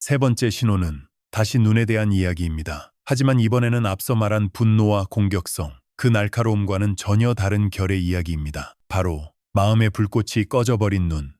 세 번째 신호는 다시 눈에 대한 이야기입니다. 하지만 이번에는 앞서 말한 분노와 공격성, 그 날카로움과는 전혀 다른 결의 이야기입니다. 바로 마음의 불꽃이 꺼져버린 눈,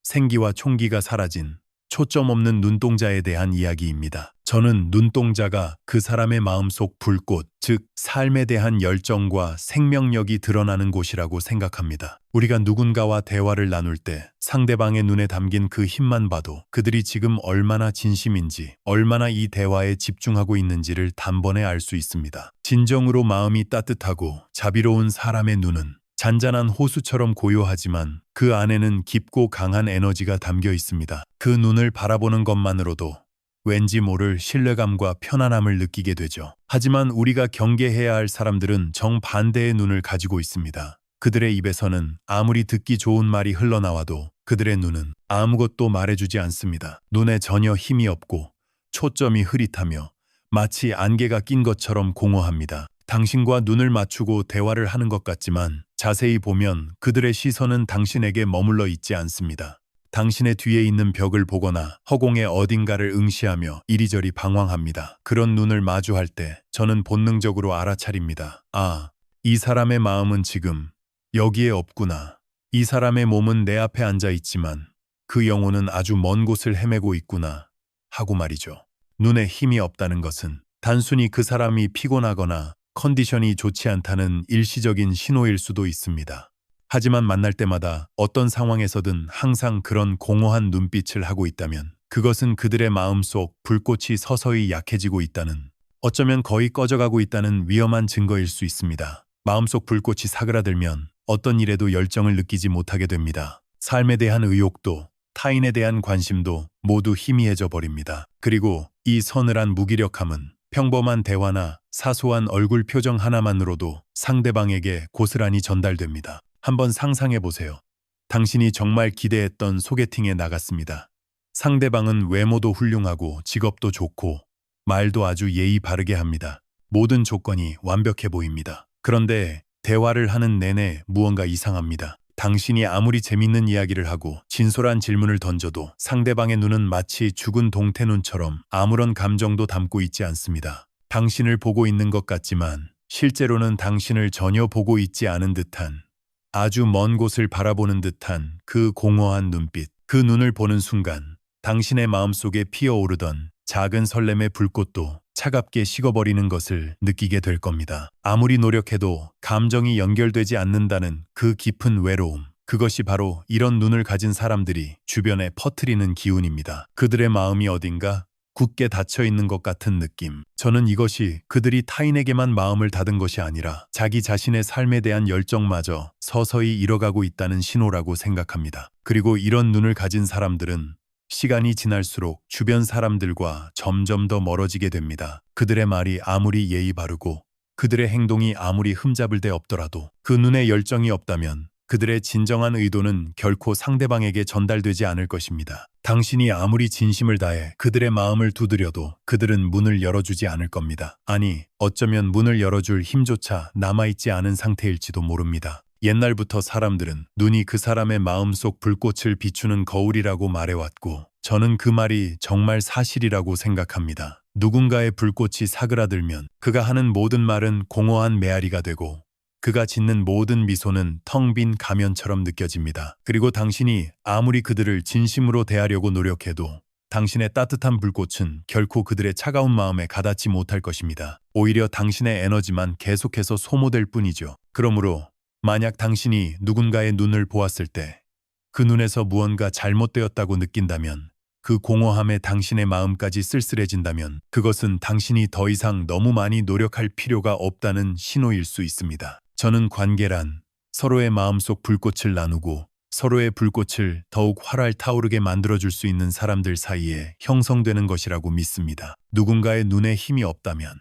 생기와 총기가 사라진 초점 없는 눈동자에 대한 이야기입니다. 저는 눈동자가 그 사람의 마음속 불꽃, 즉 삶에 대한 열정과 생명력이 드러나는 곳이라고 생각합니다. 우리가 누군가와 대화를 나눌 때 상대방의 눈에 담긴 그 힘만 봐도 그들이 지금 얼마나 진심인지, 얼마나 이 대화에 집중하고 있는지를 단번에 알 수 있습니다. 진정으로 마음이 따뜻하고 자비로운 사람의 눈은 잔잔한 호수처럼 고요하지만 그 안에는 깊고 강한 에너지가 담겨 있습니다. 그 눈을 바라보는 것만으로도 왠지 모를 신뢰감과 편안함을 느끼게 되죠. 하지만 우리가 경계해야 할 사람들은 정반대의 눈을 가지고 있습니다. 그들의 입에서는 아무리 듣기 좋은 말이 흘러나와도 그들의 눈은 아무것도 말해주지 않습니다. 눈에 전혀 힘이 없고 초점이 흐릿하며 마치 안개가 낀 것처럼 공허합니다. 당신과 눈을 맞추고 대화를 하는 것 같지만 자세히 보면 그들의 시선은 당신에게 머물러 있지 않습니다. 당신의 뒤에 있는 벽을 보거나 허공의 어딘가를 응시하며 이리저리 방황합니다. 그런 눈을 마주할 때 저는 본능적으로 알아차립니다. 아, 이 사람의 마음은 지금 여기에 없구나. 이 사람의 몸은 내 앞에 앉아 있지만 그 영혼은 아주 먼 곳을 헤매고 있구나 하고 말이죠. 눈에 힘이 없다는 것은 단순히 그 사람이 피곤하거나 컨디션이 좋지 않다는 일시적인 신호일 수도 있습니다. 하지만 만날 때마다 어떤 상황에서든 항상 그런 공허한 눈빛을 하고 있다면 그것은 그들의 마음속 불꽃이 서서히 약해지고 있다는, 어쩌면 거의 꺼져가고 있다는 위험한 증거일 수 있습니다. 마음속 불꽃이 사그라들면 어떤 일에도 열정을 느끼지 못하게 됩니다. 삶에 대한 의욕도 타인에 대한 관심도 모두 희미해져 버립니다. 그리고 이 서늘한 무기력함은 평범한 대화나 사소한 얼굴 표정 하나만으로도 상대방에게 고스란히 전달됩니다. 한번 상상해 보세요. 당신이 정말 기대했던 소개팅에 나갔습니다. 상대방은 외모도 훌륭하고 직업도 좋고 말도 아주 예의 바르게 합니다. 모든 조건이 완벽해 보입니다. 그런데 대화를 하는 내내 무언가 이상합니다. 당신이 아무리 재밌는 이야기를 하고 진솔한 질문을 던져도 상대방의 눈은 마치 죽은 동태눈처럼 아무런 감정도 담고 있지 않습니다. 당신을 보고 있는 것 같지만 실제로는 당신을 전혀 보고 있지 않은 듯한, 아주 먼 곳을 바라보는 듯한 그 공허한 눈빛, 그 눈을 보는 순간 당신의 마음속에 피어오르던 작은 설렘의 불꽃도 차갑게 식어버리는 것을 느끼게 될 겁니다. 아무리 노력해도 감정이 연결되지 않는다는 그 깊은 외로움, 그것이 바로 이런 눈을 가진 사람들이 주변에 퍼뜨리는 기운입니다. 그들의 마음이 어딘가 굳게 닫혀 있는 것 같은 느낌. 저는 이것이 그들이 타인에게만 마음을 닫은 것이 아니라 자기 자신의 삶에 대한 열정마저 서서히 잃어가고 있다는 신호라고 생각합니다. 그리고 이런 눈을 가진 사람들은 시간이 지날수록 주변 사람들과 점점 더 멀어지게 됩니다. 그들의 말이 아무리 예의 바르고 그들의 행동이 아무리 흠잡을 데 없더라도 그 눈에 열정이 없다면 그들의 진정한 의도는 결코 상대방에게 전달되지 않을 것입니다. 당신이 아무리 진심을 다해 그들의 마음을 두드려도 그들은 문을 열어주지 않을 겁니다. 아니, 어쩌면 문을 열어줄 힘조차 남아있지 않은 상태일지도 모릅니다. 옛날부터 사람들은 눈이 그 사람의 마음속 불꽃을 비추는 거울이라고 말해왔고 저는 그 말이 정말 사실이라고 생각합니다. 누군가의 불꽃이 사그라들면 그가 하는 모든 말은 공허한 메아리가 되고 그가 짓는 모든 미소는 텅 빈 가면처럼 느껴집니다. 그리고 당신이 아무리 그들을 진심으로 대하려고 노력해도 당신의 따뜻한 불꽃은 결코 그들의 차가운 마음에 가닿지 못할 것입니다. 오히려 당신의 에너지만 계속해서 소모될 뿐이죠. 그러므로 만약 당신이 누군가의 눈을 보았을 때 그 눈에서 무언가 잘못되었다고 느낀다면, 그 공허함에 당신의 마음까지 쓸쓸해진다면 그것은 당신이 더 이상 너무 많이 노력할 필요가 없다는 신호일 수 있습니다. 저는 관계란 서로의 마음속 불꽃을 나누고 서로의 불꽃을 더욱 활활 타오르게 만들어줄 수 있는 사람들 사이에 형성되는 것이라고 믿습니다. 누군가의 눈에 힘이 없다면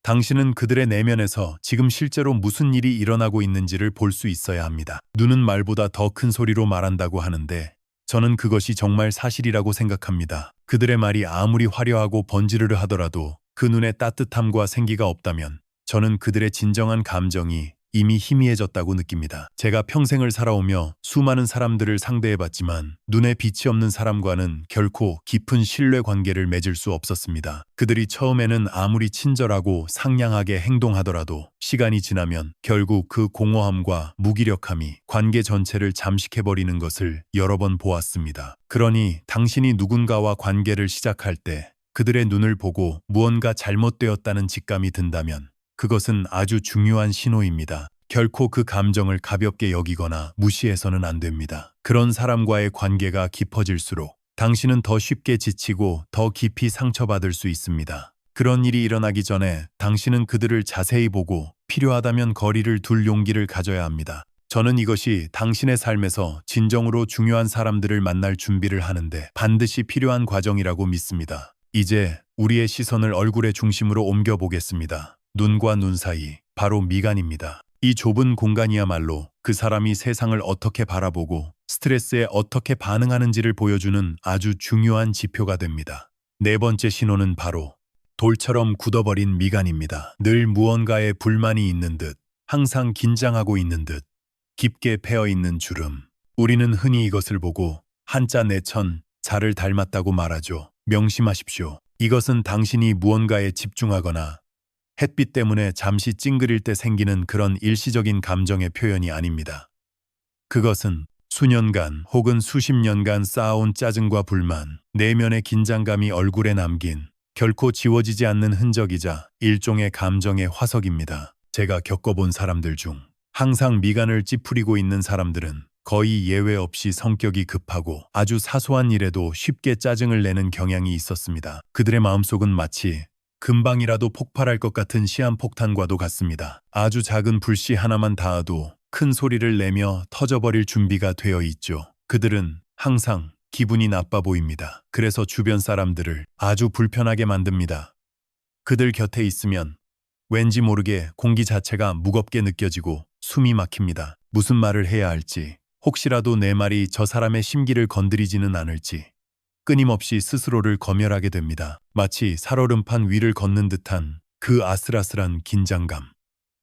당신은 그들의 내면에서 지금 실제로 무슨 일이 일어나고 있는지를 볼 수 있어야 합니다. 눈은 말보다 더 큰 소리로 말한다고 하는데 저는 그것이 정말 사실이라고 생각합니다. 그들의 말이 아무리 화려하고 번지르르 하더라도 그 눈에 따뜻함과 생기가 없다면 저는 그들의 진정한 감정이 이미 희미해졌다고 느낍니다. 제가 평생을 살아오며 수많은 사람들을 상대해봤지만 눈에 빛이 없는 사람과는 결코 깊은 신뢰 관계를 맺을 수 없었습니다. 그들이 처음에는 아무리 친절하고 상냥하게 행동하더라도 시간이 지나면 결국 그 공허함과 무기력함이 관계 전체를 잠식해버리는 것을 여러 번 보았습니다. 그러니 당신이 누군가와 관계를 시작할 때 그들의 눈을 보고 무언가 잘못되었다는 직감이 든다면 그것은 아주 중요한 신호입니다. 결코 그 감정을 가볍게 여기거나 무시해서는 안 됩니다. 그런 사람과의 관계가 깊어질수록 당신은 더 쉽게 지치고 더 깊이 상처받을 수 있습니다. 그런 일이 일어나기 전에 당신은 그들을 자세히 보고 필요하다면 거리를 둘 용기를 가져야 합니다. 저는 이것이 당신의 삶에서 진정으로 중요한 사람들을 만날 준비를 하는데 반드시 필요한 과정이라고 믿습니다. 이제 우리의 시선을 얼굴의 중심으로 옮겨보겠습니다. 눈과 눈 사이, 바로 미간입니다. 이 좁은 공간이야말로 그 사람이 세상을 어떻게 바라보고 스트레스에 어떻게 반응하는지를 보여주는 아주 중요한 지표가 됩니다. 네 번째 신호는 바로 돌처럼 굳어버린 미간입니다. 늘 무언가에 불만이 있는 듯, 항상 긴장하고 있는 듯, 깊게 패어있는 주름. 우리는 흔히 이것을 보고 한자 내천, 자를 닮았다고 말하죠. 명심하십시오. 이것은 당신이 무언가에 집중하거나 햇빛 때문에 잠시 찡그릴 때 생기는 그런 일시적인 감정의 표현이 아닙니다. 그것은 수년간 혹은 수십 년간 쌓아온 짜증과 불만, 내면의 긴장감이 얼굴에 남긴 결코 지워지지 않는 흔적이자 일종의 감정의 화석입니다. 제가 겪어본 사람들 중 항상 미간을 찌푸리고 있는 사람들은 거의 예외 없이 성격이 급하고 아주 사소한 일에도 쉽게 짜증을 내는 경향이 있었습니다. 그들의 마음속은 마치 금방이라도 폭발할 것 같은 시한폭탄과도 같습니다. 아주 작은 불씨 하나만 닿아도 큰 소리를 내며 터져버릴 준비가 되어 있죠. 그들은 항상 기분이 나빠 보입니다. 그래서 주변 사람들을 아주 불편하게 만듭니다. 그들 곁에 있으면 왠지 모르게 공기 자체가 무겁게 느껴지고 숨이 막힙니다. 무슨 말을 해야 할지, 혹시라도 내 말이 저 사람의 심기를 건드리지는 않을지 끊임없이 스스로를 검열하게 됩니다. 마치 살얼음판 위를 걷는 듯한 그 아슬아슬한 긴장감.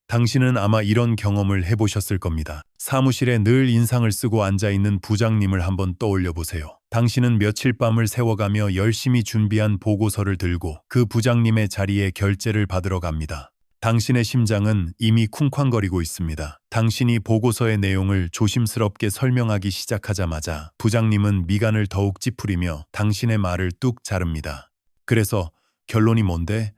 당신은 아마 이런 경험을 해보셨을 겁니다. 사무실에 늘 인상을 쓰고 앉아있는 부장님을 한번 떠올려 보세요. 당신은 며칠 밤을 세워가며 열심히 준비한 보고서를 들고 그 부장님의 자리에 결제를 받으러 갑니다. 당신의 심장은 이미 쿵쾅거리고 있습니다. 당신이 보고서의 내용을 조심스럽게 설명하기 시작하자마자 부장님은 미간을 더욱 찌푸리며 당신의 말을 뚝 자릅니다. 그래서 결론이 뭔데?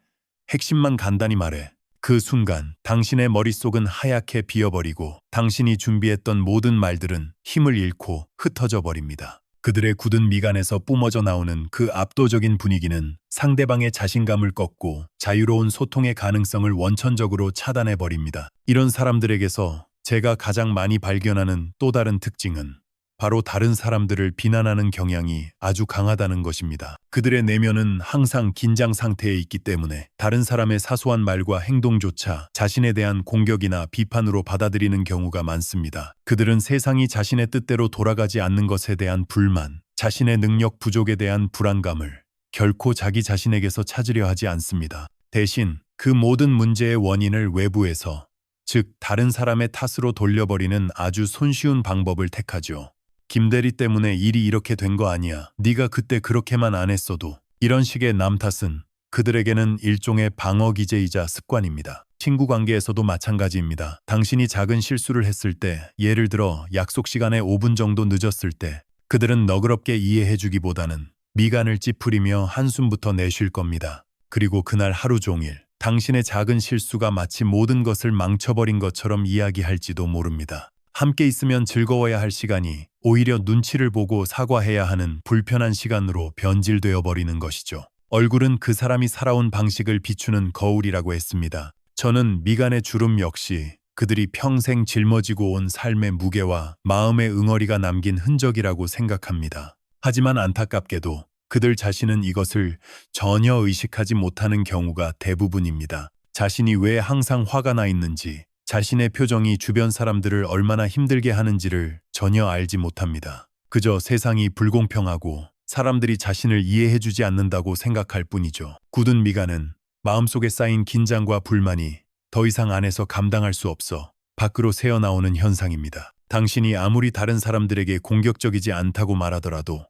핵심만 간단히 말해. 그 순간 당신의 머릿속은 하얗게 비어버리고 당신이 준비했던 모든 말들은 힘을 잃고 흩어져 버립니다. 그들의 굳은 미간에서 뿜어져 나오는 그 압도적인 분위기는 상대방의 자신감을 꺾고 자유로운 소통의 가능성을 원천적으로 차단해버립니다. 이런 사람들에게서 제가 가장 많이 발견하는 또 다른 특징은 바로 다른 사람들을 비난하는 경향이 아주 강하다는 것입니다. 그들의 내면은 항상 긴장 상태에 있기 때문에 다른 사람의 사소한 말과 행동조차 자신에 대한 공격이나 비판으로 받아들이는 경우가 많습니다. 그들은 세상이 자신의 뜻대로 돌아가지 않는 것에 대한 불만, 자신의 능력 부족에 대한 불안감을 결코 자기 자신에게서 찾으려 하지 않습니다. 대신 그 모든 문제의 원인을 외부에서, 즉 다른 사람의 탓으로 돌려버리는 아주 손쉬운 방법을 택하죠. 김대리 때문에 일이 이렇게 된 거 아니야. 네가 그때 그렇게만 안 했어도. 이런 식의 남 탓은 그들에게는 일종의 방어 기제이자 습관입니다. 친구 관계에서도 마찬가지입니다. 당신이 작은 실수를 했을 때, 예를 들어 약속 시간에 5분 정도 늦었을 때, 그들은 너그럽게 이해해주기보다는 미간을 찌푸리며 한숨부터 내쉴 겁니다. 그리고 그날 하루 종일 당신의 작은 실수가 마치 모든 것을 망쳐버린 것처럼 이야기할지도 모릅니다. 함께 있으면 즐거워야 할 시간이 오히려 눈치를 보고 사과해야 하는 불편한 시간으로 변질되어 버리는 것이죠. 얼굴은 그 사람이 살아온 방식을 비추는 거울이라고 했습니다. 저는 미간의 주름 역시 그들이 평생 짊어지고 온 삶의 무게와 마음의 응어리가 남긴 흔적이라고 생각합니다. 하지만 안타깝게도 그들 자신은 이것을 전혀 의식하지 못하는 경우가 대부분입니다. 자신이 왜 항상 화가 나 있는지, 자신의 표정이 주변 사람들을 얼마나 힘들게 하는지를 전혀 알지 못합니다. 그저 세상이 불공평하고 사람들이 자신을 이해해주지 않는다고 생각할 뿐이죠. 굳은 미간은 마음속에 쌓인 긴장과 불만이 더 이상 안에서 감당할 수 없어 밖으로 새어나오는 현상입니다. 당신이 아무리 다른 사람들에게 공격적이지 않다고 말하더라도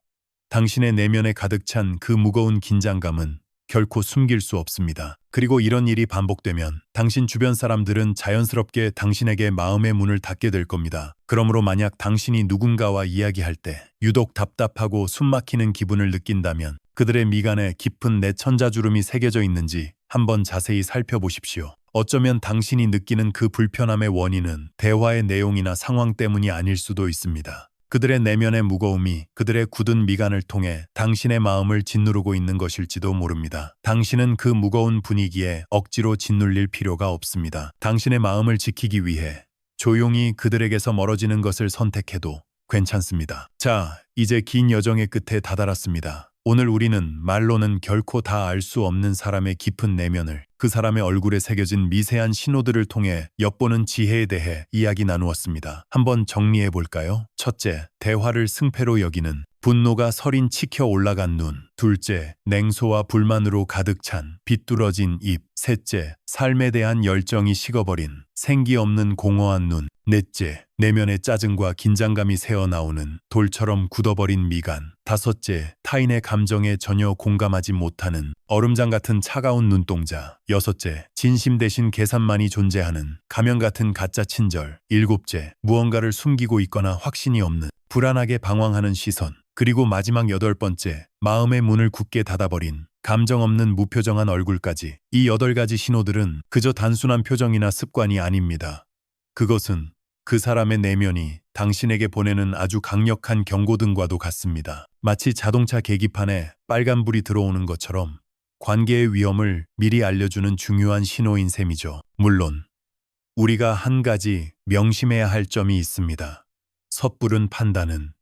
당신의 내면에 가득 찬 그 무거운 긴장감은 결코 숨길 수 없습니다. 그리고 이런 일이 반복되면 당신 주변 사람들은 자연스럽게 당신에게 마음의 문을 닫게 될 겁니다. 그러므로 만약 당신이 누군가와 이야기할 때 유독 답답하고 숨막히는 기분을 느낀다면 그들의 미간에 깊은 내천자주름이 새겨져 있는지 한번 자세히 살펴보십시오. 어쩌면 당신이 느끼는 그 불편함의 원인은 대화의 내용이나 상황 때문이 아닐 수도 있습니다. 그들의 내면의 무거움이 그들의 굳은 미간을 통해 당신의 마음을 짓누르고 있는 것일지도 모릅니다. 당신은 그 무거운 분위기에 억지로 짓눌릴 필요가 없습니다. 당신의 마음을 지키기 위해 조용히 그들에게서 멀어지는 것을 선택해도 괜찮습니다. 자, 이제 긴 여정의 끝에 다다랐습니다. 오늘 우리는 말로는 결코 다 알 수 없는 사람의 깊은 내면을, 그 사람의 얼굴에 새겨진 미세한 신호들을 통해 엿보는 지혜에 대해 이야기 나누었습니다. 한번 정리해 볼까요? 첫째, 대화를 승패로 여기는 분노가 서린 치켜 올라간 눈. 둘째, 냉소와 불만으로 가득 찬 비뚤어진 입. 셋째, 삶에 대한 열정이 식어버린 생기 없는 공허한 눈. 넷째, 내면의 짜증과 긴장감이 새어나오는 돌처럼 굳어버린 미간. 다섯째, 타인의 감정에 전혀 공감하지 못하는 얼음장 같은 차가운 눈동자. 여섯째, 진심 대신 계산만이 존재하는 가면 같은 가짜 친절. 일곱째, 무언가를 숨기고 있거나 확신이 없는 불안하게 방황하는 시선. 그리고 마지막 여덟 번째, 마음의 문을 굳게 닫아버린 감정 없는 무표정한 얼굴까지. 이 8가지 신호들은 그저 단순한 표정이나 습관이 아닙니다. 그것은 그 사람의 내면이 당신에게 보내는 아주 강력한 경고등과도 같습니다. 마치 자동차 계기판에 빨간불이 들어오는 것처럼 관계의 위험을 미리 알려주는 중요한 신호인 셈이죠. 물론 우리가 한 가지 명심해야 할 점이 있습니다. 섣부른 판단은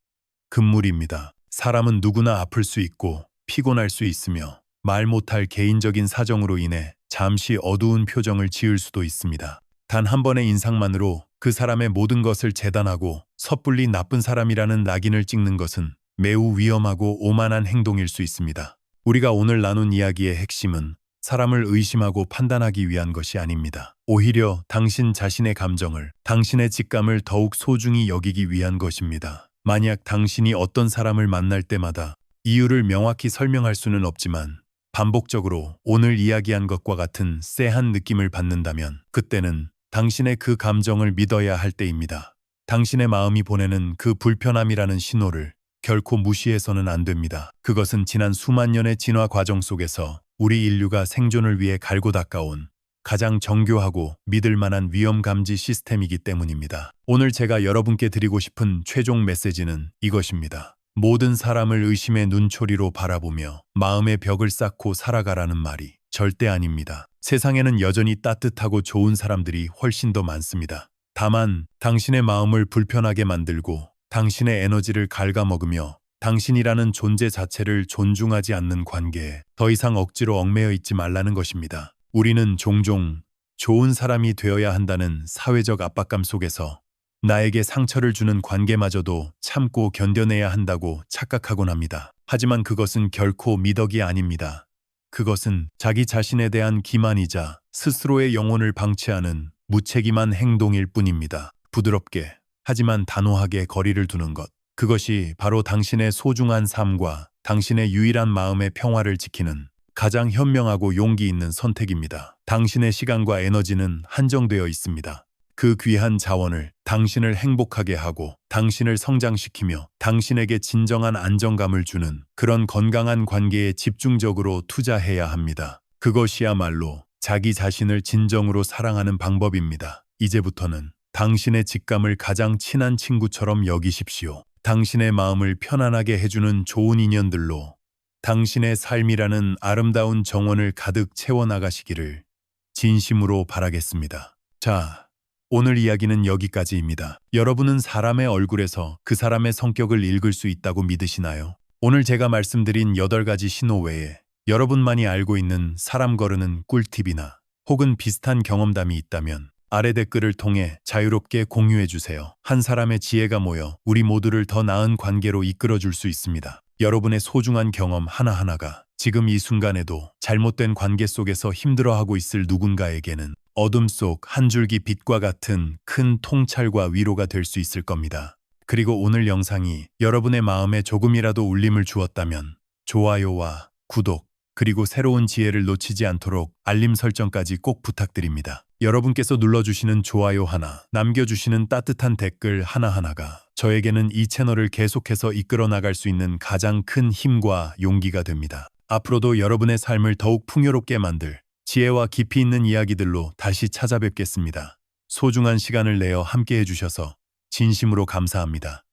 금물입니다. 사람은 누구나 아플 수 있고 피곤할 수 있으며 말 못할 개인적인 사정으로 인해 잠시 어두운 표정을 지을 수도 있습니다. 단 한 번의 인상만으로 그 사람의 모든 것을 재단하고 섣불리 나쁜 사람이라는 낙인을 찍는 것은 매우 위험하고 오만한 행동일 수 있습니다. 우리가 오늘 나눈 이야기의 핵심은 사람을 의심하고 판단하기 위한 것이 아닙니다. 오히려 당신 자신의 감정을, 당신의 직감을 더욱 소중히 여기기 위한 것입니다. 만약 당신이 어떤 사람을 만날 때마다 이유를 명확히 설명할 수는 없지만 반복적으로 오늘 이야기한 것과 같은 쎄한 느낌을 받는다면 그때는 당신의 그 감정을 믿어야 할 때입니다. 당신의 마음이 보내는 그 불편함이라는 신호를 결코 무시해서는 안 됩니다. 그것은 지난 수만 년의 진화 과정 속에서 우리 인류가 생존을 위해 갈고 닦아온 가장 정교하고 믿을 만한 위험 감지 시스템이기 때문입니다. 오늘 제가 여러분께 드리고 싶은 최종 메시지는 이것입니다. 모든 사람을 의심의 눈초리로 바라보며 마음의 벽을 쌓고 살아가라는 말이 절대 아닙니다. 세상에는 여전히 따뜻하고 좋은 사람들이 훨씬 더 많습니다. 다만 당신의 마음을 불편하게 만들고 당신의 에너지를 갉아먹으며 당신이라는 존재 자체를 존중하지 않는 관계에 더 이상 억지로 얽매여 있지 말라는 것입니다. 우리는 종종 좋은 사람이 되어야 한다는 사회적 압박감 속에서 나에게 상처를 주는 관계마저도 참고 견뎌내야 한다고 착각하곤 합니다. 하지만 그것은 결코 미덕이 아닙니다. 그것은 자기 자신에 대한 기만이자 스스로의 영혼을 방치하는 무책임한 행동일 뿐입니다. 부드럽게 하지만 단호하게 거리를 두는 것. 그것이 바로 당신의 소중한 삶과 당신의 유일한 마음의 평화를 지키는 가장 현명하고 용기 있는 선택입니다. 당신의 시간과 에너지는 한정되어 있습니다. 그 귀한 자원을 당신을 행복하게 하고 당신을 성장시키며 당신에게 진정한 안정감을 주는 그런 건강한 관계에 집중적으로 투자해야 합니다. 그것이야말로 자기 자신을 진정으로 사랑하는 방법입니다. 이제부터는 당신의 직감을 가장 친한 친구처럼 여기십시오. 당신의 마음을 편안하게 해주는 좋은 인연들로 당신의 삶이라는 아름다운 정원을 가득 채워나가시기를 진심으로 바라겠습니다. 자, 오늘 이야기는 여기까지입니다. 여러분은 사람의 얼굴에서 그 사람의 성격을 읽을 수 있다고 믿으시나요? 오늘 제가 말씀드린 8가지 신호 외에 여러분만이 알고 있는 사람 거르는 꿀팁이나 혹은 비슷한 경험담이 있다면 아래 댓글을 통해 자유롭게 공유해주세요. 한 사람의 지혜가 모여 우리 모두를 더 나은 관계로 이끌어줄 수 있습니다. 여러분의 소중한 경험 하나하나가 지금 이 순간에도 잘못된 관계 속에서 힘들어하고 있을 누군가에게는 어둠 속 한 줄기 빛과 같은 큰 통찰과 위로가 될 수 있을 겁니다. 그리고 오늘 영상이 여러분의 마음에 조금이라도 울림을 주었다면 좋아요와 구독, 그리고 새로운 지혜를 놓치지 않도록 알림 설정까지 꼭 부탁드립니다. 여러분께서 눌러주시는 좋아요 하나, 남겨주시는 따뜻한 댓글 하나하나가 저에게는 이 채널을 계속해서 이끌어 나갈 수 있는 가장 큰 힘과 용기가 됩니다. 앞으로도 여러분의 삶을 더욱 풍요롭게 만들 지혜와 깊이 있는 이야기들로 다시 찾아뵙겠습니다. 소중한 시간을 내어 함께 해주셔서 진심으로 감사합니다.